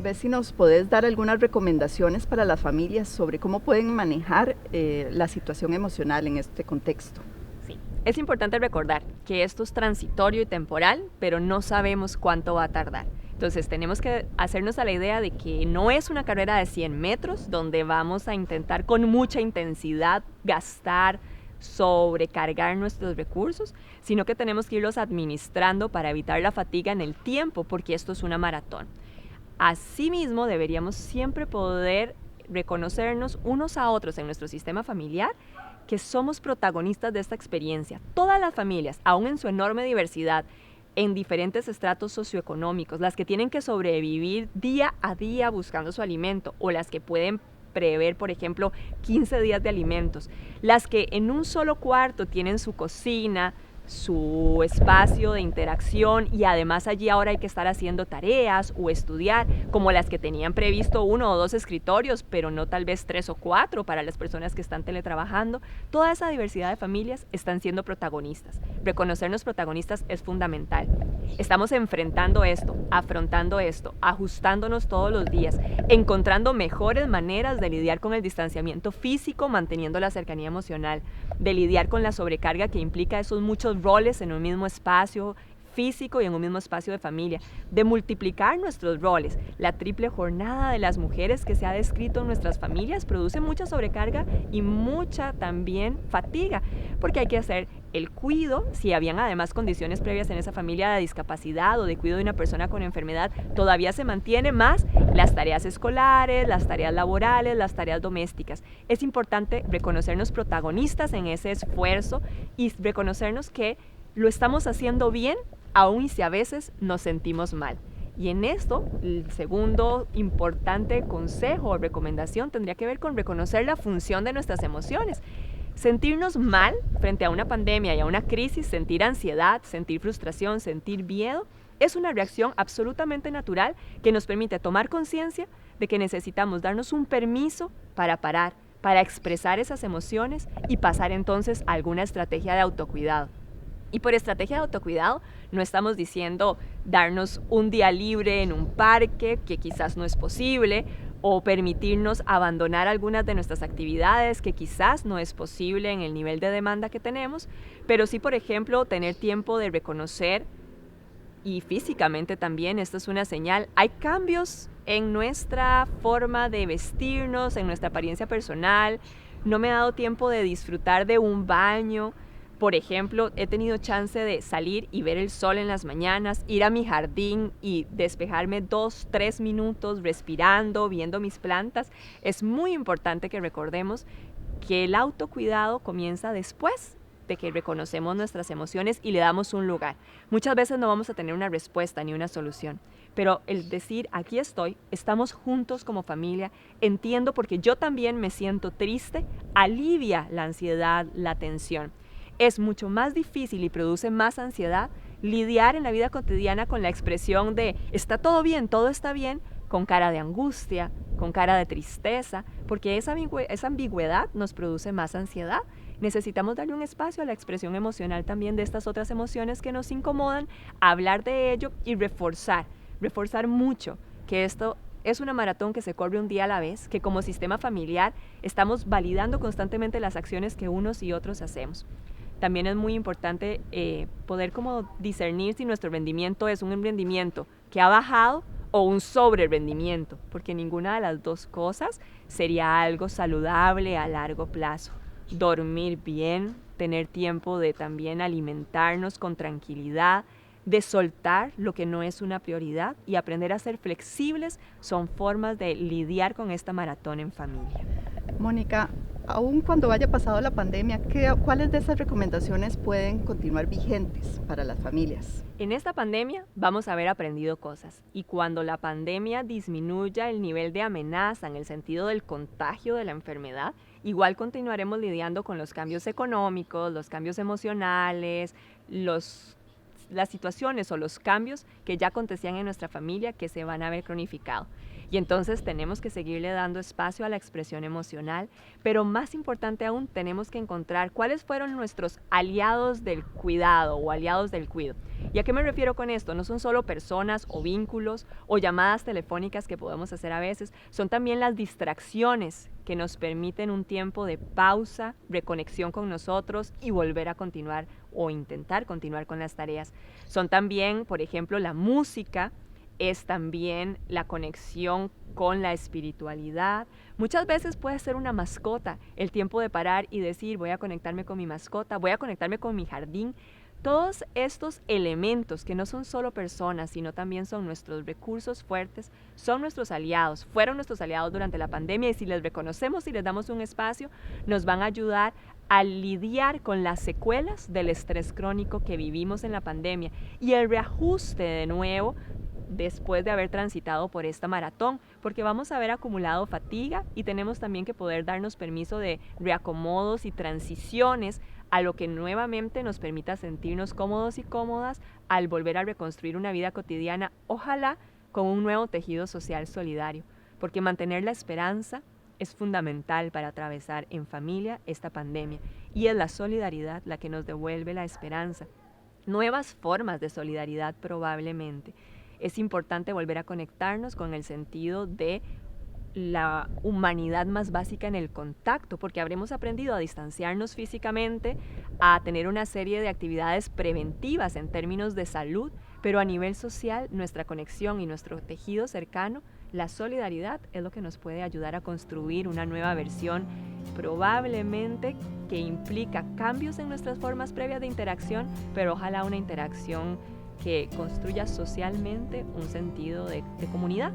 vez si nos podés dar algunas recomendaciones para las familias sobre cómo pueden manejar la situación emocional en este contexto. Sí, es importante recordar que esto es transitorio y temporal, pero no sabemos cuánto va a tardar. Entonces tenemos que hacernos a la idea de que no es una carrera de 100 metros donde vamos a intentar con mucha intensidad gastar, sobrecargar nuestros recursos, sino que tenemos que irlos administrando para evitar la fatiga en el tiempo, porque esto es una maratón. Asimismo, deberíamos siempre poder reconocernos unos a otros en nuestro sistema familiar que somos protagonistas de esta experiencia. Todas las familias, aún en su enorme diversidad, en diferentes estratos socioeconómicos, las que tienen que sobrevivir día a día buscando su alimento o las que pueden prever, por ejemplo, 15 días de alimentos, las que en un solo cuarto tienen su cocina, su espacio de interacción y además allí ahora hay que estar haciendo tareas o estudiar, como las que tenían previsto 1 o 2 escritorios, pero no tal vez 3 o 4 para las personas que están teletrabajando. Toda esa diversidad de familias están siendo protagonistas. Reconocernos protagonistas es fundamental. Estamos enfrentando esto, afrontando esto, ajustándonos todos los días, encontrando mejores maneras de lidiar con el distanciamiento físico, manteniendo la cercanía emocional, de lidiar con la sobrecarga que implica esos muchos roles en un mismo espacio físico y en un mismo espacio de familia, de multiplicar nuestros roles. La triple jornada de las mujeres que se ha descrito en nuestras familias produce mucha sobrecarga y mucha también fatiga, porque hay que hacer el cuido, si habían además condiciones previas en esa familia de discapacidad o de cuidado de una persona con enfermedad, todavía se mantiene más las tareas escolares, las tareas laborales, las tareas domésticas. Es importante reconocernos protagonistas en ese esfuerzo y reconocernos que lo estamos haciendo bien, aun y si a veces nos sentimos mal. Y en esto, el segundo importante consejo o recomendación tendría que ver con reconocer la función de nuestras emociones. Sentirnos mal frente a una pandemia y a una crisis, sentir ansiedad, sentir frustración, sentir miedo, es una reacción absolutamente natural que nos permite tomar conciencia de que necesitamos darnos un permiso para parar, para expresar esas emociones y pasar entonces a alguna estrategia de autocuidado. Y por estrategia de autocuidado no estamos diciendo darnos un día libre en un parque, que quizás no es posible, o permitirnos abandonar algunas de nuestras actividades, que quizás no es posible en el nivel de demanda que tenemos, pero sí, por ejemplo, tener tiempo de reconocer, y físicamente también, esta es una señal, hay cambios en nuestra forma de vestirnos, en nuestra apariencia personal, no me ha dado tiempo de disfrutar de un baño. Por ejemplo, he tenido chance de salir y ver el sol en las mañanas, ir a mi jardín y despejarme 2, 3 minutos respirando, viendo mis plantas. Es muy importante que recordemos que el autocuidado comienza después de que reconocemos nuestras emociones y le damos un lugar. Muchas veces no vamos a tener una respuesta ni una solución, pero el decir, aquí estoy, estamos juntos como familia, entiendo porque yo también me siento triste, alivia la ansiedad, la tensión. Es mucho más difícil y produce más ansiedad lidiar en la vida cotidiana con la expresión de está todo bien, todo está bien, con cara de angustia, con cara de tristeza, porque esa ambigüedad nos produce más ansiedad. Necesitamos darle un espacio a la expresión emocional también de estas otras emociones que nos incomodan, hablar de ello y reforzar mucho que esto es una maratón que se corre un día a la vez, que como sistema familiar estamos validando constantemente las acciones que unos y otros hacemos. También es muy importante poder como discernir si nuestro rendimiento es un rendimiento que ha bajado o un sobre rendimiento, porque ninguna de las dos cosas sería algo saludable a largo plazo. Dormir bien, tener tiempo de también alimentarnos con tranquilidad, de soltar lo que no es una prioridad y aprender a ser flexibles son formas de lidiar con esta maratón en familia. Mónica, aun cuando haya pasado la pandemia, ¿cuáles de esas recomendaciones pueden continuar vigentes para las familias? En esta pandemia vamos a haber aprendido cosas y cuando la pandemia disminuya el nivel de amenaza en el sentido del contagio de la enfermedad, igual continuaremos lidiando con los cambios económicos, los cambios emocionales, los las situaciones o los cambios que ya acontecían en nuestra familia que se van a ver cronificado. Y entonces tenemos que seguirle dando espacio a la expresión emocional, pero más importante aún, tenemos que encontrar cuáles fueron nuestros aliados del cuidado o aliados del cuido. ¿Y a qué me refiero con esto? No son solo personas o vínculos o llamadas telefónicas que podemos hacer a veces, son también las distracciones que nos permiten un tiempo de pausa, reconexión con nosotros y volver a continuar o intentar continuar con las tareas. Son también, por ejemplo, la música, es también la conexión con la espiritualidad. Muchas veces puede ser una mascota, el tiempo de parar y decir, voy a conectarme con mi mascota, voy a conectarme con mi jardín. Todos estos elementos que no son solo personas, sino también son nuestros recursos fuertes, son nuestros aliados, fueron nuestros aliados durante la pandemia y si les reconocemos y les damos un espacio, nos van a ayudar a lidiar con las secuelas del estrés crónico que vivimos en la pandemia y el reajuste de nuevo después de haber transitado por esta maratón, porque vamos a haber acumulado fatiga y tenemos también que poder darnos permiso de reacomodos y transiciones a lo que nuevamente nos permita sentirnos cómodos y cómodas al volver a reconstruir una vida cotidiana, ojalá con un nuevo tejido social solidario, porque mantener la esperanza es fundamental para atravesar en familia esta pandemia y es la solidaridad la que nos devuelve la esperanza. Nuevas formas de solidaridad probablemente. Es importante volver a conectarnos con el sentido de la humanidad más básica en el contacto, porque habremos aprendido a distanciarnos físicamente, a tener una serie de actividades preventivas en términos de salud, pero a nivel social, nuestra conexión y nuestro tejido cercano, la solidaridad es lo que nos puede ayudar a construir una nueva versión, probablemente que implica cambios en nuestras formas previas de interacción, pero ojalá una interacción que construya socialmente un sentido de comunidad.